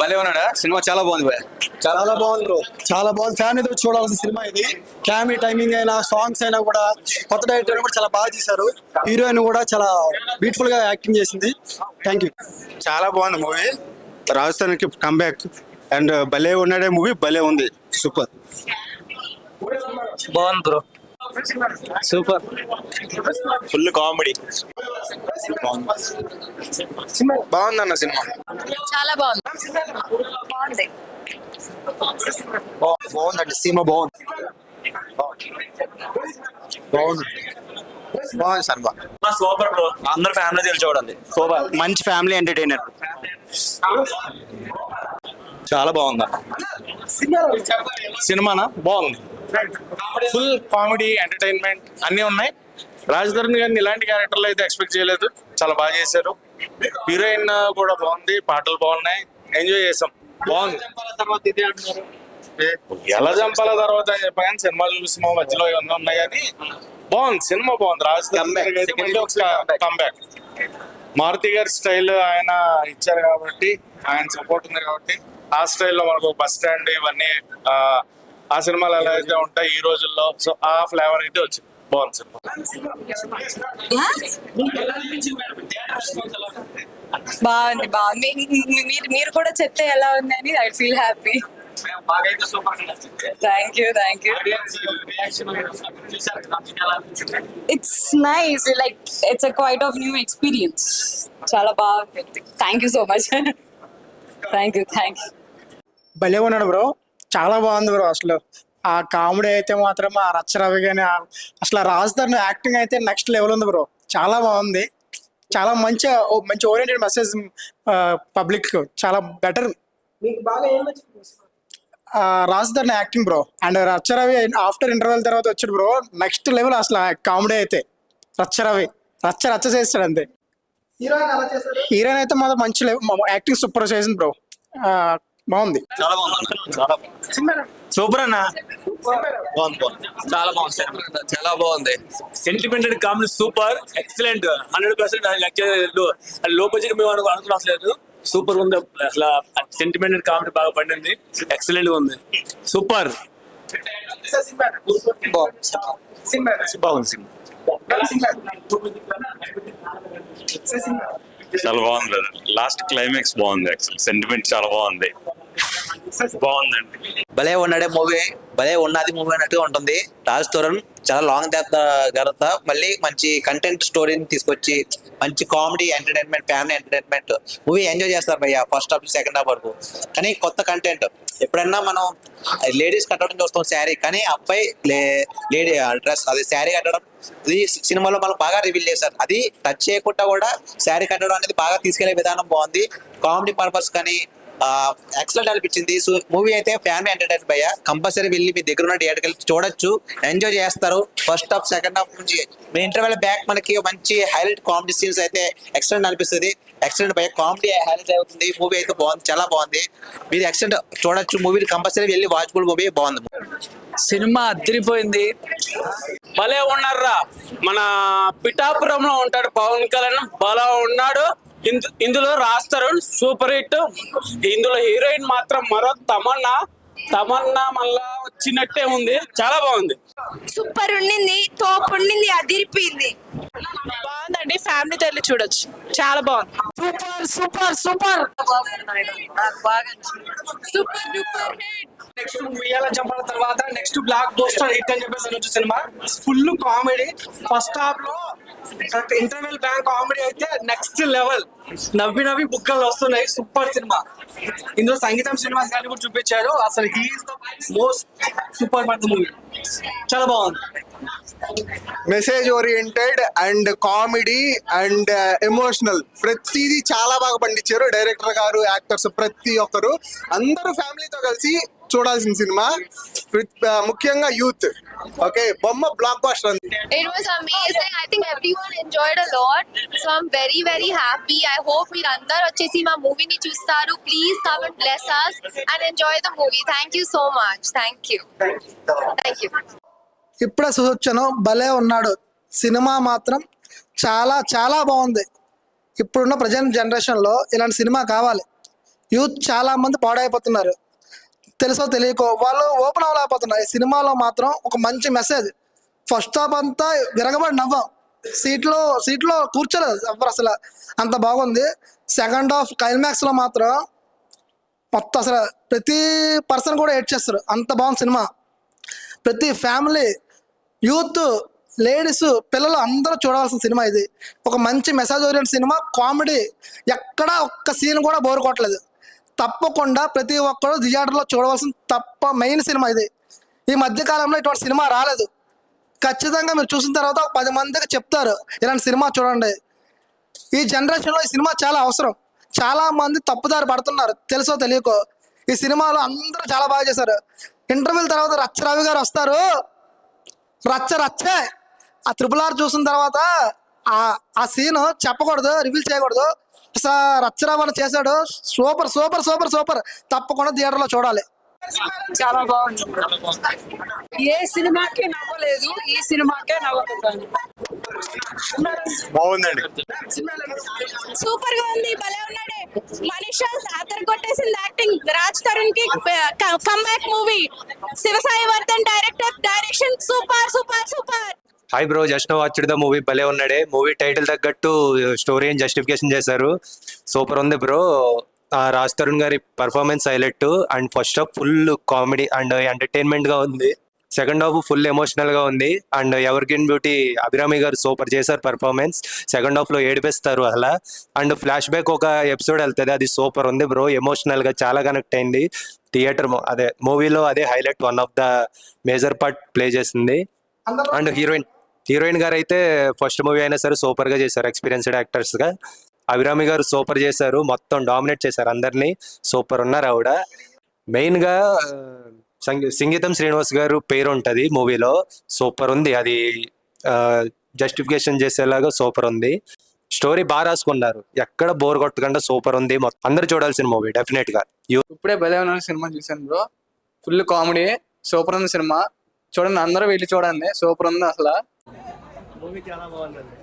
భలే ఉన్నాడా సినిమా చాలా బాగుంది భయ. చాలా బాగుంది బ్రో, చాలా బాగుంది. ఫ్యామిలీతో చూడాల్సిన సినిమా ఇది. క్యామీ టైమింగ్ అయినా సాంగ్స్ అయినా కూడా కొత్త డైరెక్టర్ కూడా చాలా బాగా తీశారు. హీరోయిన్ కూడా చాలా బ్యూటిఫుల్ గా యాక్టింగ్ చేసింది. Thank you. చాలా బాగుంది మూవీ. రాజస్థాన్కి కంబ్యాక్ అండ్ భలే ఉన్నాడే మూవీ భలే ఉంది. సూపర్. బాగుంది బ్రో, సూపర్. Full comedy. బాగుందన్న సినిమా. చాలా బాగుంది. బాగుంది. బాగుందండి సినిమా. బాగుంది బాగుంది బాగుంది సినిమా. సూపర్ బ్రో, అందరు ఫ్యామిలీ తెలిసి చూడండి. సూపర్, మంచి ఫ్యామిలీ ఎంటర్టైనర్. చాలా బాగుంది సినిమానా. బాగుంది, ఫుల్ కామెడీ ఎంటర్టైన్మెంట్ అన్ని ఉన్నాయి. రాజధరణి గారిని ఇలాంటి క్యారెక్టర్లు అయితే ఎక్స్పెక్ట్ చేయలేదు. చాలా బాగా చేశారు. హీరోయిన్ కూడా బాగుంది, పాటలు బాగున్నాయి, ఎంజాయ్ చేసాం. బాగుంది. ఎలా చంపాల తర్వాత అని చెప్పాను. సినిమా చూసిన మధ్యలో ఇవన్నీ ఉన్నాయి కానీ బాగుంది సినిమా. బాగుంది. రాజధరణి కంబ్యాక్. మారుతి గారి స్టైల్ ఆయన ఇచ్చారు కాబట్టి, ఆయన సపోర్ట్ ఉంది కాబట్టి ఆ స్టైల్లో మనకు బస్ స్టాండ్ ఇవన్నీ ఆ సినిమాలు ఎలా అయితే ఉంటాయి ఈ రోజుల్లో, సో ఆ ఫ్లేవర్ అయితే వచ్చింది. బాగుంది సినిమా. బాగుంది. బాగుంది. మీరు కూడా చెప్తే ఎలా ఉంది అని I feel happy. Thank you. It's nice. Like it's quite of new experience. చాలా బాగుంది. Thank you so much. Thank you. భలే ఉన్నాడు బ్రో, చాలా బాగుంది బ్రో. అసలు ఆ కామెడీ అయితే మాత్రం ఆ రచ్చరవి కానీ అసలు రాజధాని యాక్టింగ్ అయితే నెక్స్ట్ లెవెల్ ఉంది బ్రో. చాలా బాగుంది. చాలా మంచి ఓరియంటెడ్ మెసేజ్ పబ్లిక్. చాలా బెటర్. రాజధాని acting bro. And Racha Ravi after interval తర్వాత వచ్చాడు బ్రో. నెక్స్ట్ లెవెల్ అసలు కామెడీ అయితే. రచ్చరవి రచ్చ చేస్తాడు అంతే. హీరోయిన్ అయితే మాత్రం మంచి యాక్టింగ్ సూపర్ చేసింది బ్రో. బాగుంది. చాలా బాగుంది. సూపర్ అన్న. చాలా బాగుంది. చాలా బాగుంది. సెంటిమెంటెడ్ కామెడీ సూపర్, ఎక్సలెంట్, 100%. లో బడ్జెట్ మేము అనుకోవట్లేదు. సూపర్ ఉంది అసలు. సెంటిమెంటెడ్ కామెడీ బాగా పండింది. ఎక్సలెంట్ గా ఉంది. సూపర్. బాగుంది సినిమా. చాలా బాగుంది. లాస్ట్ క్లైమాక్స్ బాగుంది. యాక్చువల్ సెంటిమెంట్ చాలా బాగుంది. బాగుందండి. భలే ఉన్నాడే మూవీ. భలే ఉన్నది మూవీ అన్నట్టుగా ఉంటుంది. రాజ్ తరుణ్ చాలా లాంగ్ తర్వాత మళ్ళీ మంచి కంటెంట్ స్టోరీని తీసుకొచ్చి మంచి comedy entertainment, family entertainment movie enjoy చేస్తారు భయ్య. ఫస్ట్ హాఫ్ సెకండ్ హాఫ్ వరకు. కానీ కొత్త కంటెంట్. ఎప్పుడన్నా మనం లేడీస్ కట్టడం చూస్తాం శారీ, కానీ అబ్బాయి లేడీ డ్రెస్ అది శారీ కట్టడం ఇది సినిమాలో మనం బాగా రివీల్ చేశారు. అది టచ్ చేయకుండా కూడా శారీ కట్టడం అనేది బాగా తీసుకెళ్లే విధానం బాగుంది. కామెడీ పర్పస్ కానీ ఎక్సలెంట్ అనిపించింది. సో మూవీ అయితే ఫ్యామిలీ ఎంటర్టైన్ భయ్య. కంపల్సరీ వెళ్ళి మీ దగ్గర ఉన్న థియేటర్కి వెళ్ళి చూడొచ్చు, ఎంజాయ్ చేస్తారు. ఫస్ట్ హాఫ్ సెకండ్ హాఫ్ నుంచి మీ ఇంటర్వెల్ బ్యాక్ మనకి మంచి హైలైట్ కామెడీ సీన్స్ అయితే ఎక్సలెంట్ అనిపిస్తుంది. ఎక్సలెంట్ భయ్య. కామెడీ హైలైట్ అవుతుంది. మూవీ అయితే బాగుంది, చాలా బాగుంది. మీరు ఎక్సలెంట్ చూడొచ్చు. మూవీ కంపల్సరీ వెళ్ళి వాచ్బుల్ మూవీ. బాగుంది సినిమా. అదిరిపోయింది. భలే ఉన్నారా. మన పిఠాపురంలో ఉంటాడు పవన్ కళ్యాణ్, భలే ఉన్నాడు. ఇందులో రాస్తారు సూపర్ హిట్. ఇందులో హీరోయిన్ మాత్రం మరో తమన్నా మళ్ళా వచ్చినట్టే ఉంది. చాలా బాగుంది. సూపర్ ఉండింది. తోపు ఉండింది. అదిరిపోయింది. బాగుందండి. ఫ్యామిలీతో వెళ్ళి చూడొచ్చు. చాలా బాగుంది. Super. Super duper hit. Next ఉయ్యాల చంపాల తర్వాత నెక్స్ట్ బ్లాక్ బస్టర్ హిట్ అని చెప్పేసి వచ్చే cinema. Full comedy. First half లో ఇంటర్వెల్ బ్యాంక్ కామెడీ అయితే నెక్స్ట్ లెవెల్. నవ్వి బుక్కలు వస్తున్నాయి. Super cinema. ఇందులో సంగీతం శ్రీనివాస్ గారిని కూడా చూపించారు. అసలు he is the most super for the movie. చాలా బాగుంది. Message oriented and comedy and emotional ప్రతిదీ చాలా బాగా పండించారు డైరెక్టర్ గారు, యాక్టర్స్ ప్రతి ఒక్కరు. అందరూ ఫ్యామిలీతో కలిసి చూడాల్సిన సినిమా. ముఖ్యంగా యూత్. ఓకే, బొమ్మ block buster. It was amazing. I think everyone enjoyed a lot. So I'm very happy. I hope మీరు అందరూ వచ్చేసి మా మూవీని చూస్తారు. Please come and bless us and enjoy the movie. Thank you so much. Thank you. ఇప్పుడే చూసొచ్చాను. భలే ఉన్నాడు. Cinema మాత్రం చాలా బాగుంది. ఇప్పుడున్న ప్రజెంట్ జనరేషన్లో ఇలాంటి సినిమా కావాలి. యూత్ చాలా మంది పాడైపోతున్నారు, తెలుసో తెలియకో వాళ్ళు ఓపెన్ అవ్వలేకపోతున్నారు. ఈ సినిమాలో మాత్రం ఒక మంచి మెసేజ్. ఫస్ట్ హాఫ్ అంతా విరగబడి నవ్వాం, సీట్లో కూర్చోలేదు ఎవరు, అసలు అంత బాగుంది. సెకండ్ హాఫ్ క్లైమాక్స్లో మాత్రం మొత్తం అసలు ప్రతి పర్సన్ కూడా ఏడ్ చేస్తారు, అంత బాగుంది సినిమా. ప్రతి ఫ్యామిలీ, యూత్, లేడీస్, పిల్లలు అందరూ చూడాల్సిన సినిమా ఇది. ఒక మంచి మెసేజ్ ఓరియంట్ సినిమా, కామెడీ, ఎక్కడ ఒక్క సీన్ కూడా బోర్ కొట్టలేదు. తప్పకుండా ప్రతి ఒక్కరు థియేటర్లో చూడవలసిన మెయిన్ సినిమా ఇది. ఈ మధ్యకాలంలో ఇటువంటి సినిమా రాలేదు. ఖచ్చితంగా మీరు చూసిన తర్వాత 10 మందికి చెప్తారు ఇలాంటి సినిమా చూడండి. ఈ జనరేషన్లో ఈ సినిమా చాలా అవసరం. చాలా మంది తప్పుదారి పడుతున్నారు, తెలుసో తెలియకో. ఈ సినిమాలో అందరూ చాలా బాగా చేశారు. ఇంటర్వ్యూల తర్వాత రచ్చ రవి గారు వస్తారు, రచ్చే. ఆ RRR చూసిన తర్వాత ఆ సీన్ చెప్పకూడదు, రివీల్ చేయకూడదు. అసలు రచ్చరావణ చేశాడు, సూపర్ సూపర్ సూపర్ సూపర్. తప్పకుండా థియేటర్లో చూడాలి. చాలా బాగుంది. ఏ సినిమాకి నవ్వలేదు, ఈ సినిమాకే నవ్వుకుంటాను. బాగుందండి. సూపర్ గా ఉంది, భలే ఉన్నాడే. మనీషా అతను కొట్టేసింది యాక్టింగ్. రాజ్ తరుణ్ కి comeback movie. Shivasai Vardhan direction super super super. Hi bro, just watched the movie. భలే ఉన్నాడే. మూవీ టైటిల్ తగ్గట్టు స్టోరీ అండ్ జస్టిఫికేషన్ చేశారు. సూపర్ ఉంది బ్రో. రాజ్ తరుణ్ గారి performance highlight. And first half full comedy and entertainment గా ఉంది. సెకండ్ హాఫ్ ఫుల్ ఎమోషనల్ గా ఉంది. And ever green beauty Abhirami గారు సూపర్ చేశారు పర్ఫార్మెన్స్. సెకండ్ హాఫ్ లో ఏడిపిస్తారు అసలు. అండ్ ఫ్లాష్ బ్యాక్ ఒక ఎపిసోడ్ వెళ్తుంది, అది సూపర్ ఉంది బ్రో. ఎమోషనల్ గా చాలా కనెక్ట్ అయింది. థియేటర్ అదే మూవీలో అదే highlight, one of the major part play చేసింది. అండ్ హీరోయిన్ గారు అయితే ఫస్ట్ మూవీ అయినా సరే సూపర్ గా చేశారు, ఎక్స్పీరియన్స్డ్ యాక్టర్స్ గా. అభిరామి గారు సూపర్ చేశారు, మొత్తం డామినేట్ చేశారు అందరినీ. సూపర్ ఉన్నారు ఆవిడ. మెయిన్ గా సంగీతం శ్రీనివాస్ గారు పేరు ఉంటది మూవీలో. సూపర్ ఉంది, అది జస్టిఫికేషన్ చేసేలాగా సూపర్ ఉంది. స్టోరీ బాగా రాసుకున్నారు, ఎక్కడ బోర్ కొట్టకుండా సూపర్ ఉంది. అందరు చూడాల్సిన మూవీ డెఫినెట్ గా. ఇప్పుడే భలే ఉన్న సినిమా చూసాను బ్రో. ఫుల్ కామెడీ, సూపర్ ఉంది సినిమా. చూడండి, అందరూ వెళ్ళి చూడండి, సూపర్ ఉంది అసలు. మూవీ చాలా బాగుందండి.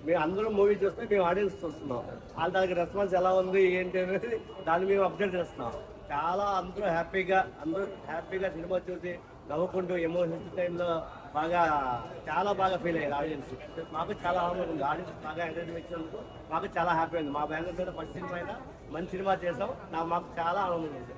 మేము అందరూ మూవీ చూస్తే మేము ఆడియన్స్ చూస్తున్నాం. వాళ్ళ దానికి రెస్పాన్స్ ఎలా ఉంది ఏంటి అనేది దాన్ని మేము అబ్జర్వ్ చేస్తున్నాం. అందరూ హ్యాపీగా సినిమా చూసి నవ్వుకుంటూ ఎమోషన్స్ టైంలో చాలా బాగా ఫీల్ అయ్యారు ఆడియన్స్. మాకు చాలా ఆనందంగా ఉంది, ఆడియన్స్ బాగా ఎంటర్టైన్మెంట్ ఇచ్చినందుకు మాకు చాలా హ్యాపీ ఉంది. మా బ్యాంగర్ మీద ఫస్ట్ సినిమా అయినా మంచి సినిమా చేసాం, మాకు చాలా ఆనందంగా ఉంది.